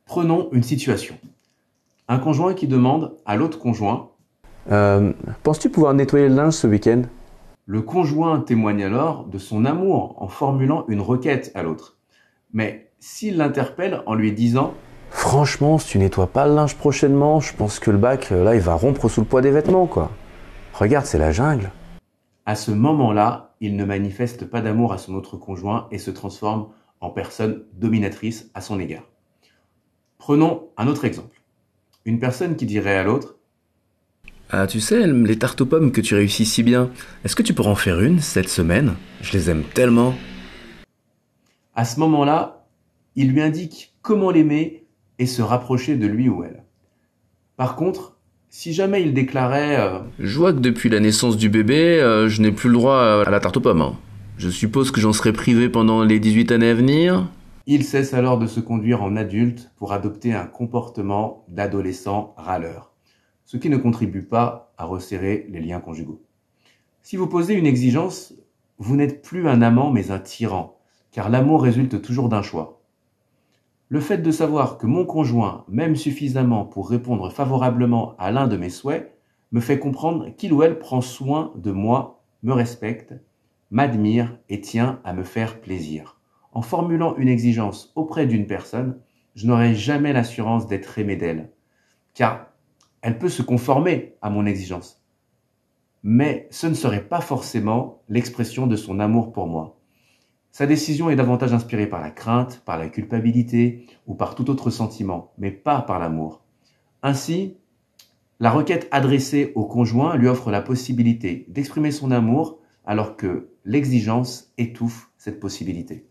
Prenons une situation. Un conjoint qui demande à l'autre conjoint. Penses-tu pouvoir nettoyer le linge ce week-end? Le conjoint témoigne alors de son amour en formulant une requête à l'autre. Mais s'il l'interpelle en lui disant Franchement, si tu nettoies pas le linge prochainement, je pense que le bac, là, il va rompre sous le poids des vêtements, quoi. Regarde, c'est la jungle. à ce moment-là, il ne manifeste pas d'amour à son autre conjoint et se transforme en personne dominatrice à son égard. Prenons un autre exemple. Une personne qui dirait à l'autre. Ah, tu sais, les tartes aux pommes que tu réussis si bien, est-ce que tu pourras en faire une cette semaine? Je les aime tellement. À ce moment-là, il lui indique comment l'aimer et se rapprocher de lui ou elle. Par contre, si jamais il déclarait Je vois que depuis la naissance du bébé, je n'ai plus le droit à la tarte aux pommes, hein. Je suppose que j'en serai privé pendant les 18 années à venir. il cesse alors de se conduire en adulte pour adopter un comportement d'adolescent râleur, ce qui ne contribue pas à resserrer les liens conjugaux. Si vous posez une exigence, vous n'êtes plus un amant mais un tyran, car l'amour résulte toujours d'un choix. Le fait de savoir que mon conjoint m'aime suffisamment pour répondre favorablement à l'un de mes souhaits me fait comprendre qu'il ou elle prend soin de moi, me respecte, m'admire et tient à me faire plaisir. En formulant une exigence auprès d'une personne, je n'aurai jamais l'assurance d'être aimé d'elle, car elle peut se conformer à mon exigence, mais ce ne serait pas forcément l'expression de son amour pour moi. Sa décision est davantage inspirée par la crainte, par la culpabilité ou par tout autre sentiment, mais pas par l'amour. Ainsi, la requête adressée au conjoint lui offre la possibilité d'exprimer son amour alors que l'exigence étouffe cette possibilité.